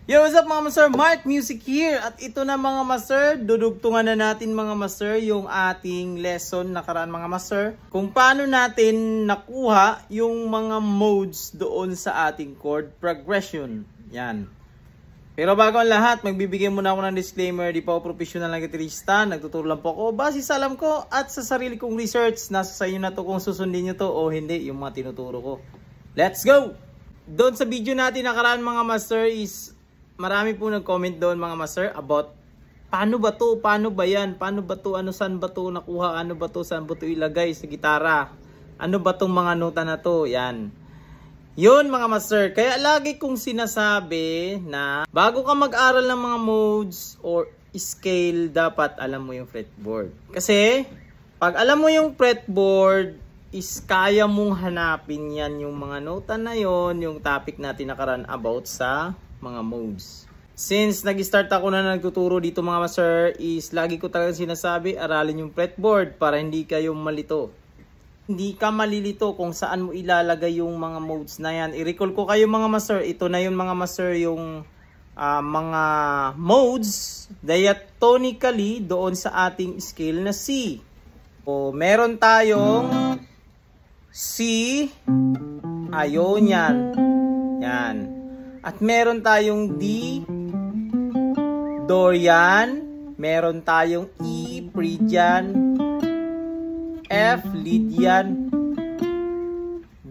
Yo, what's up mga master? Mark Music here. At ito na mga master, dudugtungan na natin mga master yung ating lesson nakaraan mga master. Kung paano natin nakuha yung mga modes doon sa ating chord progression. Yan. Pero bago ang lahat, magbibigay muna ako ng disclaimer. Di pa ako professional na gitarista. Nagtuturo lang po ako base sa alam ko at sa sarili kong research. Nasa sa inyo na to kung susundin nyo to o hindi yung mga tinuturo ko. Let's go! Doon sa video natin nakaraan mga master is marami po nag-comment doon mga master about paano ba to, paano ba yan, paano ba to, ano saan ba to nakuha, ano ba to, saan ba to ilagay sa gitara, ano ba tong mga nota na to, yan. Yun mga master, kaya lagi kong sinasabi na bago ka mag-aral ng mga modes or scale, dapat alam mo yung fretboard. Kasi pag alam mo yung fretboard, is kaya mong hanapin yan yung mga nota na yon, yung topic natin nakaraan about sa mga modes. Since nag-start ako na nagtuturo dito mga master, is lagi ko talaga sinasabi, aralin yung fretboard para hindi kayo malito. Hindi ka malilito kung saan mo ilalagay yung mga modes na yan. I-recall ko kayo mga master, ito na yun mga master yung mga modes diatonically doon sa ating scale na C. O meron tayong C, Ionian. Yan. At meron tayong D, Dorian. Meron tayong E, Phrygian. F, Lydian.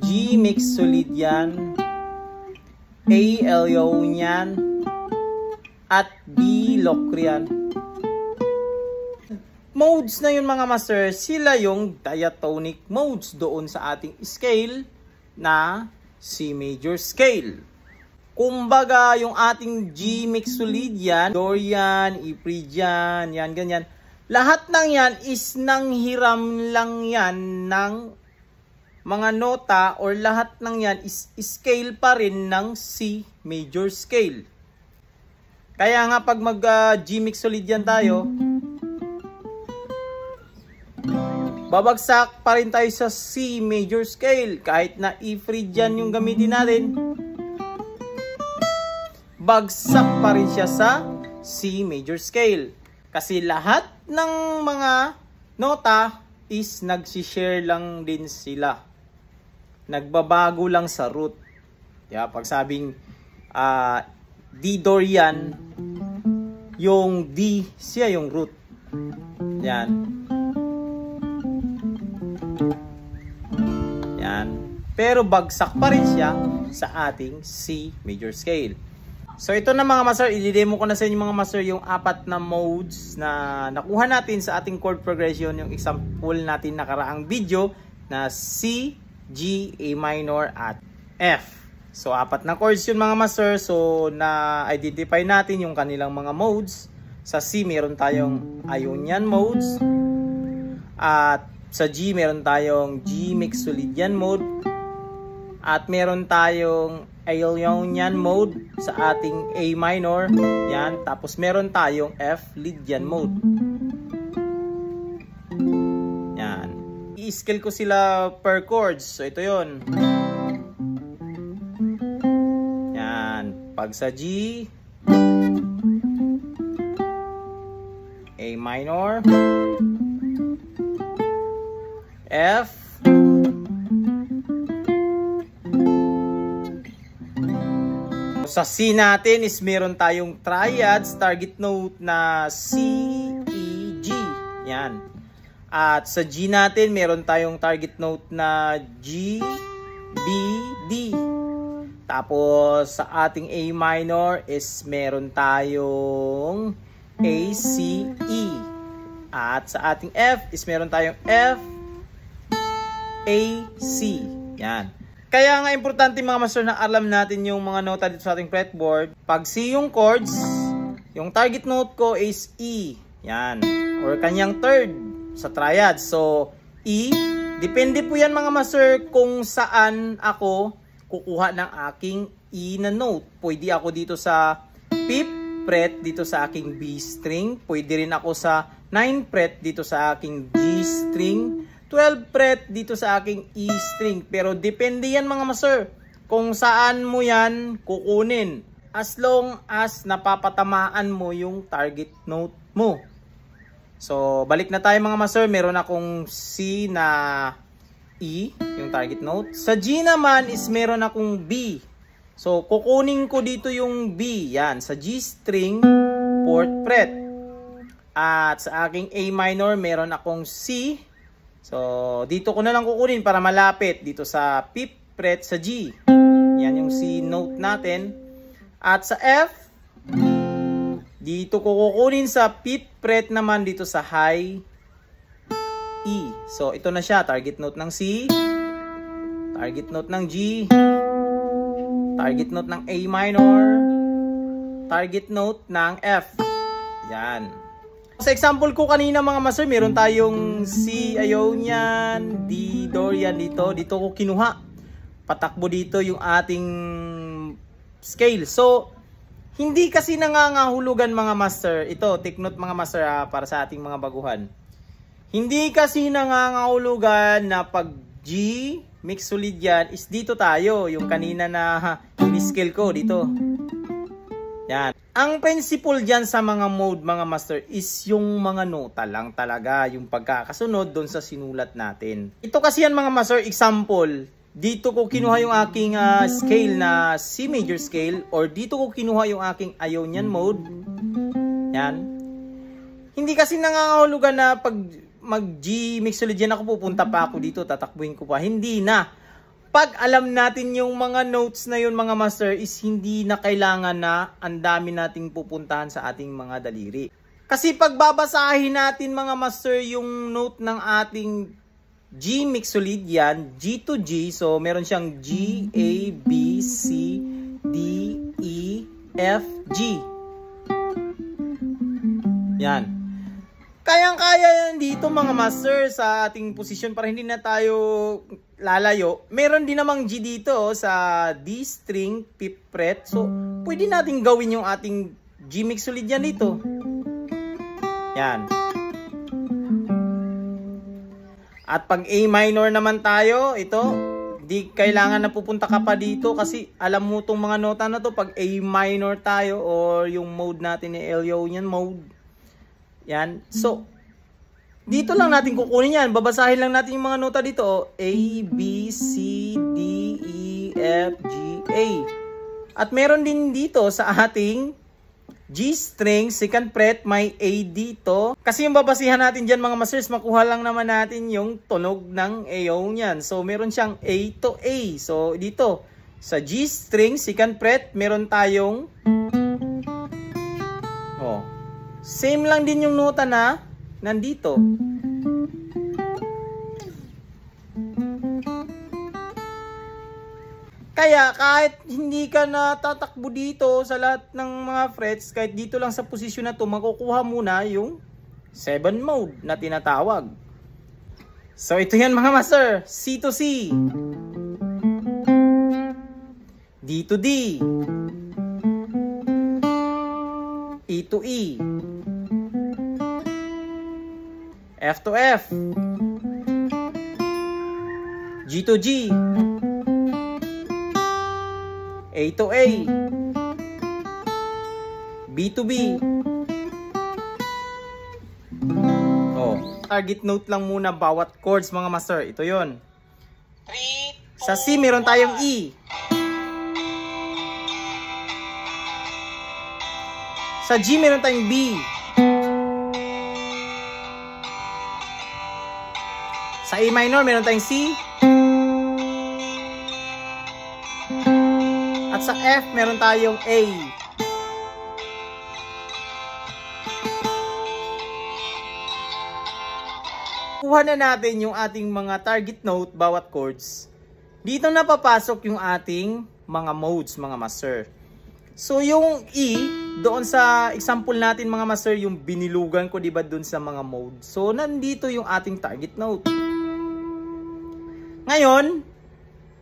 G, Mixolydian. A, Ionian. At B, Locrian. Modes na yun mga master, sila yung diatonic modes doon sa ating scale na C major scale. Kumbaga, yung ating G Mixolydian, Dorian, E Phrygian, yan, ganyan. Lahat ng yan is nanghiram lang yan ng mga nota or lahat ng yan is scale pa rin ng C major scale. Kaya nga pag mag G Mixolydian tayo, babagsak pa rin tayo sa C major scale. Kahit na E Phrygian yung gamitin natin, bagsak pa rin siya sa C major scale. Kasi lahat ng mga nota is nagsishare lang din sila. Nagbabago lang sa root. Kaya pag sabing D Dorian, yung D siya yung root. Yan. Yan. Pero bagsak pa rin siya sa ating C major scale. So ito na mga master, i-demo ko na sa inyo mga master yung apat na modes na nakuha natin sa ating chord progression, yung example natin nakaraang video na C, G, A minor at F. So apat na chords yun mga master. So na-identify natin yung kanilang mga modes. Sa C meron tayong Ionian modes. At sa G meron tayong G Mixolydian mode. At meron tayong Ionian mode sa ating A minor. Yan. Tapos meron tayong F Lydian mode. Yan. I-scale ko sila per chords. So ito yon. Yan. Pag sa G, A minor, F, sa C natin is meron tayong triads, target note na C, E, G. Yan. At sa G natin, meron tayong target note na G, B, D. Tapos sa ating A minor is meron tayong A, C, E. At sa ating F is meron tayong F, A, C. Yan. Kaya nga importante mga master na alam natin yung mga nota dito sa ating fretboard. Pag C yung chords, yung target note ko is E. Yan. Or kanyang third sa triad. So, E. Depende po yan mga master kung saan ako kukuha ng aking E na note. Pwede ako dito sa 5th fret dito sa aking B string. Pwede rin ako sa 9th fret dito sa aking G string. 12th fret dito sa aking E string. Pero depende yan mga master kung saan mo yan kukunin. as long as napapatamaan mo yung target note mo. So, balik na tayo mga master. Meron akong C na E, yung target note. Sa G naman is meron akong B. So, kukunin ko dito yung B. Yan, sa G string, 4th fret. At sa aking A minor, meron akong C. So, dito ko na lang kukunin para malapit dito sa 5th fret sa G. Yan yung C note natin. At sa F, dito ko kukunin sa 5th fret naman dito sa high E. So, ito na siya. Target note ng C, target note ng G, target note ng A minor, target note ng F. Yan. Sa example ko kanina mga master, meron tayong C Ionian, D Dorian dito. Dito ko kinuha. Patakbo dito yung ating scale. So, hindi kasi nangangahulugan mga master. Ito, take note mga master para sa ating mga baguhan. Hindi kasi nangangahulugan na pag G, mixolydian is dito tayo. Yung kanina na in-scale ko dito. Yan. Ang principle dyan sa mga mode mga master is yung mga nota lang talaga. Yung pagkakasunod doon sa sinulat natin. Ito kasi yan mga master, example. Dito ko kinuha yung aking scale na C major scale, or dito ko kinuha yung aking Ionian mode. Yan. Hindi kasi nangangahulugan na pag mag-G mixolydian ako, pupunta pa ako dito, tatakbuhin ko pa. Hindi na. Pag alam natin yung mga notes na yun mga master, is hindi na kailangan na ang dami nating pupuntahan sa ating mga daliri. Kasi pag babasahin natin mga master yung note ng ating G mixolydian, G to G, so meron siyang G, A, B, C, D, E, F, G. Yan. Kayang-kaya yan dito mga master sa ating posisyon para hindi na tayo lalayo. Meron din namang G dito sa D string, 5th fret. So, pwede natin gawin yung ating G mixolydian dito. Yan. At pag A minor naman tayo, ito, di kailangan na pupunta ka pa dito kasi alam mo itong mga nota na to pag A minor tayo or yung mode natin ni Ionian mode. Yan. So, dito lang natin kukunin yan. Babasahin lang natin yung mga nota dito. A, B, C, D, E, F, G, A. At meron din dito sa ating G string, 2nd fret, may A dito. Kasi yung babasihan natin dyan mga masters, makuha lang naman natin yung tunog ng Ionian. So, meron siyang A to A. So, dito, sa G string, 2nd fret, meron tayong same lang din yung nota na nandito. Kaya kahit hindi ka natatakbo dito sa lahat ng mga frets, kahit dito lang sa posisyon na to, makukuha muna yung 7 mode na tinatawag. So ito yan mga master, C to C, D to D, E to E, F to F, G to G, A to A, B to B. Target note lang muna bawat chords mga master. Ito yon. Sa C meron tayong E. Sa G meron tayong B. Sa A minor meron tayong C. At sa F meron tayong A. Kuha na natin yung ating mga target note bawat chords. Dito na papasok yung ating mga modes mga master. So yung E, doon sa example natin mga master, yung binilugan ko diba doon sa mga mode. So nandito yung ating target note. Ngayon,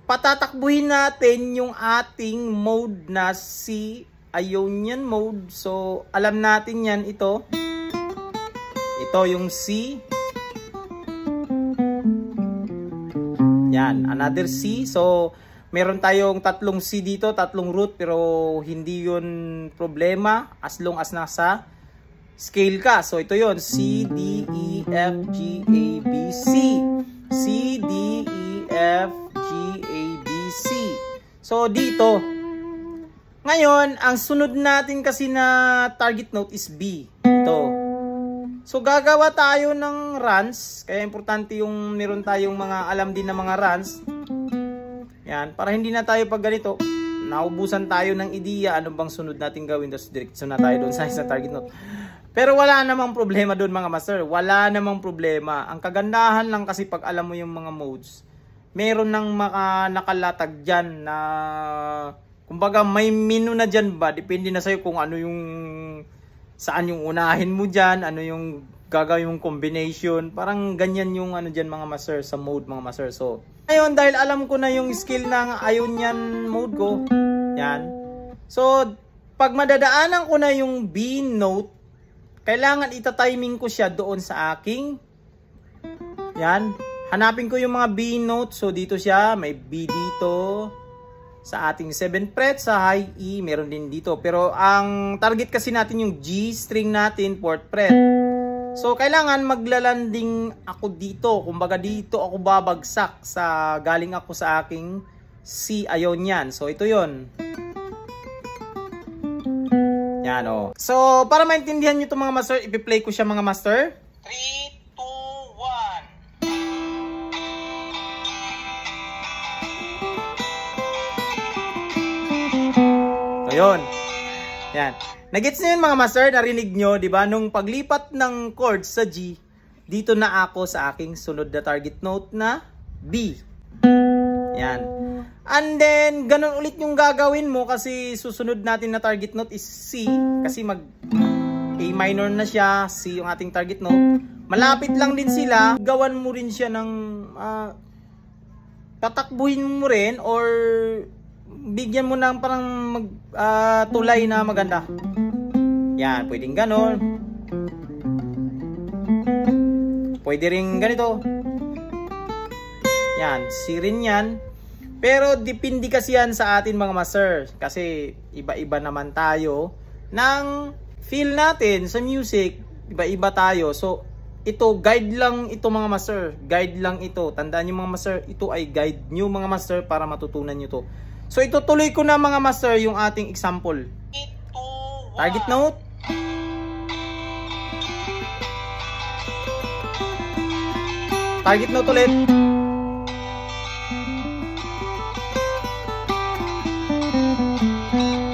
patatakbuhin natin yung ating mode na C Ionian mode. So alam natin yan ito. Ito yung C. Yan, another C. So Meron tayong tatlong C dito, tatlong root, pero hindi yun problema as long as nasa scale ka. So ito yun, C, D, E, F, G, A, B, C. C, D, E, F, G, A, B, C. So dito, ngayon, ang sunod natin kasi na target note is B. Ito. So gagawa tayo ng runs, kaya importante yung meron tayong mga alam din na mga runs. Yan, para hindi na tayo pag ganito, naubusan tayo ng ideya ano bang sunod natin gawin, tapos diretso na tayo doon sa isang target note. Pero wala namang problema doon mga master, wala namang problema. Ang kagandahan lang kasi pag alam mo yung mga modes, meron nang nakalatag dyan na, kumbaga may menu na dyan ba, depende na sa'yo kung ano yung, saan yung unahin mo dyan, ano yung gagawin mong combination. Parang ganyan yung ano dyan mga master, sa mode mga master. So, ngayon dahil alam ko na yung skill ng Ionian mode ko, yan. So, pag madadaanan ko na yung B note, kailangan ita-timing ko siya doon sa aking, yan. Hanapin ko yung mga B note. So, dito siya, may B dito. Sa ating 7th fret, sa high E, meron din dito. Pero ang target kasi natin yung G string natin, 4th fret. So, kailangan maglalanding ako dito. Kumbaga dito ako babagsak sa galing ako sa aking C Ionian. So, ito yon. Yan o. So, para maintindihan nyo ito mga master, ipi-play ko siya mga master. 3, 2, 1. So, yun. Yan. Nagets nyo yun mga master, narinig nyo, di ba? Nung paglipat ng chords sa G, dito na ako sa aking sunod na target note na B. Yan. And then, ganun ulit yung gagawin mo kasi susunod natin na target note is C. Kasi mag A minor na siya, C yung ating target note. Malapit lang din sila. Gawan mo rin siya ng tatakbuhin mo rin or bigyan mo ng parang tulay na maganda. Yan, pwedeng ganon. Pwede rin ganito. Yan, C rin yan. Pero depende kasi yan sa atin mga master. Kasi iba-iba naman tayo ng feel natin sa music. Iba-iba tayo. So, ito, guide lang ito mga master. Guide lang ito. Tandaan nyo mga master, ito ay guide nyo mga master para matutunan nyo to. So, itutuloy ko na mga master yung ating example. Target note. Target note ulit.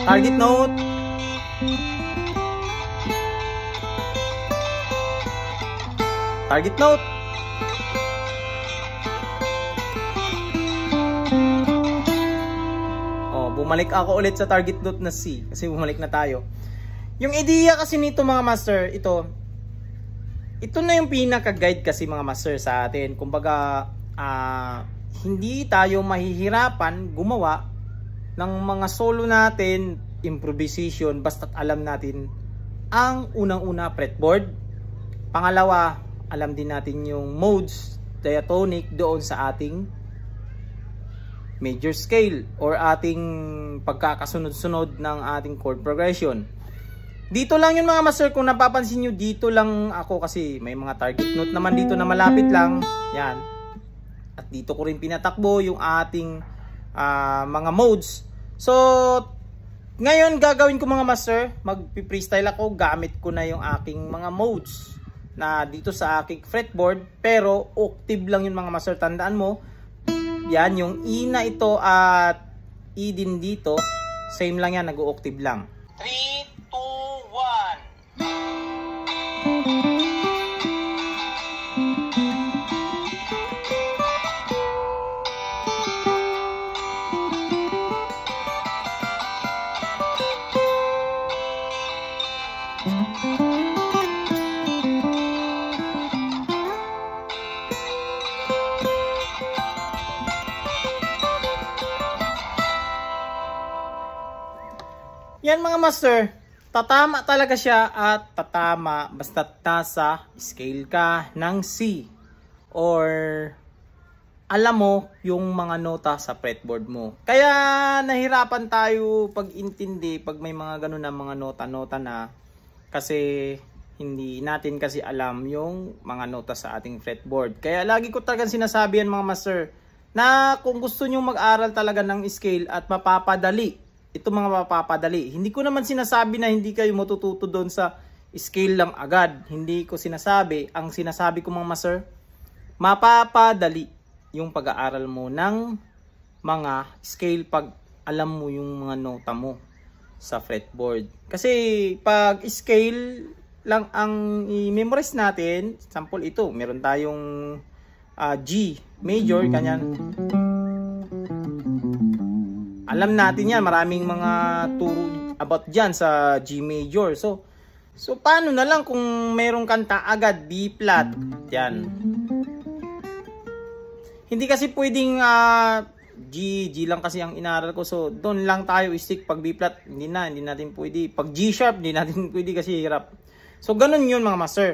Target note. Target note. Oh, bumalik ako ulit sa target note na C kasi bumalik na tayo. Yung ideya kasi nito mga master, ito na yung pinaka-guide kasi mga master sa atin. Kumbaga, hindi tayo mahihirapan gumawa ng mga solo natin, improvisation, basta't alam natin ang unang-una fretboard. Pangalawa, alam din natin yung modes, diatonic doon sa ating major scale or ating pagkakasunod-sunod ng ating chord progression. Dito lang yun mga master, kung napapansin nyo, dito lang ako kasi may mga target note naman dito na malapit lang. Yan. At dito ko rin pinatakbo yung ating mga modes. So, ngayon gagawin ko mga master, mag-freestyle ako, gamit ko na yung aking mga modes na dito sa aking fretboard. Pero octave lang yun mga master, tandaan mo. Yan, yung E na ito at E din dito, same lang yan, nag-octave lang. 3, 2, 1. Yan mga master, tatama talaga siya at tatama basta nasa scale ka ng C or alam mo yung mga nota sa fretboard mo. Kaya nahirapan tayo pag-intindi pag may mga ganun na mga nota-nota na, kasi hindi natin kasi alam yung mga nota sa ating fretboard. Kaya lagi ko talagang sinasabi yan mga master, na kung gusto nyo mag-aral talaga ng scale at mapapadali, ito mga mapapadali. Hindi ko naman sinasabi na hindi kayo matututo doon sa scale lang agad. Hindi ko sinasabi. Ang sinasabi ko mga master, mapapadali yung pag-aaral mo ng mga scale pag alam mo yung mga nota mo sa fretboard. Kasi pag scale lang ang i-memorize natin, sample ito, meron tayong G major, kanyan. Alam natin yan, maraming mga turo about dyan sa G major. So paano na lang kung merong kanta agad B flat, yan. Hindi kasi pwedeng G lang kasi ang inaral ko. So doon lang tayo stick. Pag B flat, hindi natin pwede. Pag G sharp, hindi natin pwede kasi hirap. So ganun yun mga master.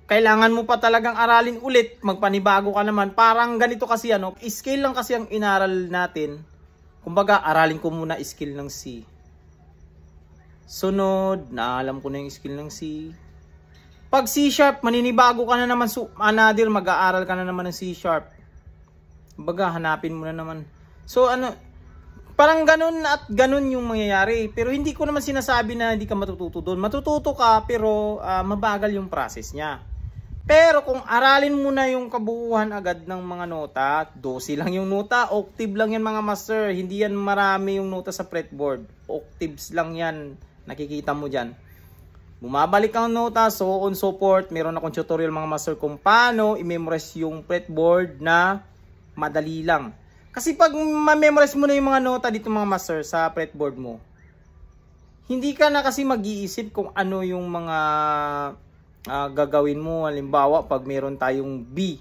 Kailangan mo pa talagang aralin ulit. Magpanibago ka naman. Parang ganito kasi scale lang kasi ang inaral natin. Kumbaga aralin ko muna skill ng C. Sunod, naalam ko na yung skill ng C. Pag C sharp, maninibago ka na naman. So another, mag-aaral ka na naman ng C sharp. Baga, hanapin mo na naman. So, parang ganun at ganun yung mangyayari. Pero hindi ko naman sinasabi na hindi ka matututo doon. Matututo ka, pero mabagal yung process niya. Pero kung aralin mo na yung kabuuan agad ng mga nota, 12 lang yung nota, octave lang yan mga master. Hindi yan marami yung nota sa fretboard. Octaves lang yan. Nakikita mo dyan. Bumabalik ang nota, so on so forth. Meron akong tutorial mga master kung paano i-memorize yung fretboard na madali lang. Kasi pag ma-memorize mo na yung mga nota dito mga master sa fretboard mo, hindi ka na kasi mag-iisip kung ano yung mga gagawin mo. Halimbawa, pag meron tayong B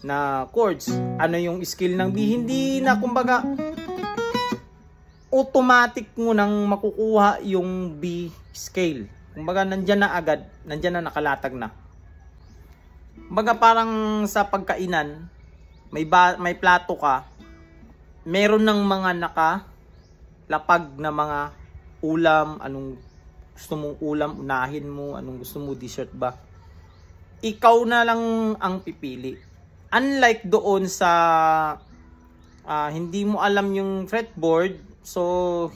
na chords, ano yung skill ng B? Hindi na, kumbaga, automatic mo nang makukuha yung B scale. Kumbaga, nandyan na agad, nandyan na nakalatag na. Kumbaga, parang sa pagkainan, may plato ka, meron ng mga nakalapag na mga ulam, anong gusto mong ulam, unahin mo, anong gusto mo, dessert ba? Ikaw na lang ang pipili. Unlike doon sa hindi mo alam yung fretboard, so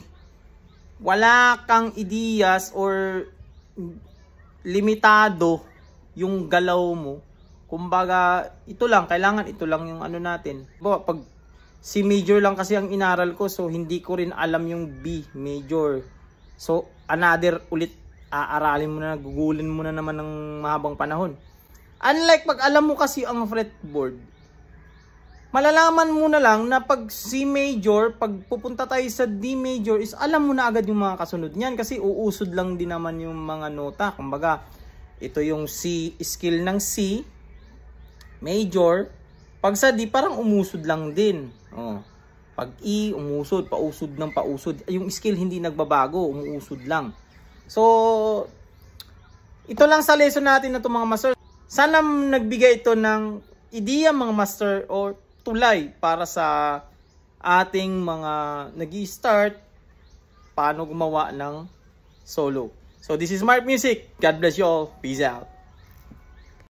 wala kang ideas or limitado yung galaw mo. Kumbaga, kailangan ito lang yung natin. Pag C major lang kasi ang inaral ko, so hindi ko rin alam yung B major. So, another ulit, aaralin mo na, gugulin mo na naman ng mahabang panahon. Unlike pag alam mo kasi ang fretboard, malalaman mo na lang na pag C major, pag pupunta tayo sa D major, is alam mo na agad yung mga kasunod niyan kasi uusod lang din naman yung mga nota. Kumbaga, ito yung C, skill ng C major. Pag sa D, parang umusod lang din. Pag E, umusod, pausod ng pausod. Yung skill hindi nagbabago, umuusod lang. So, ito lang sa lesson natin na ito mga master. Sana nagbigay ito ng ideya mga master o tulay para sa ating mga nag-i-start paano gumawa ng solo. So, this is Mark Music. God bless you all. Peace out.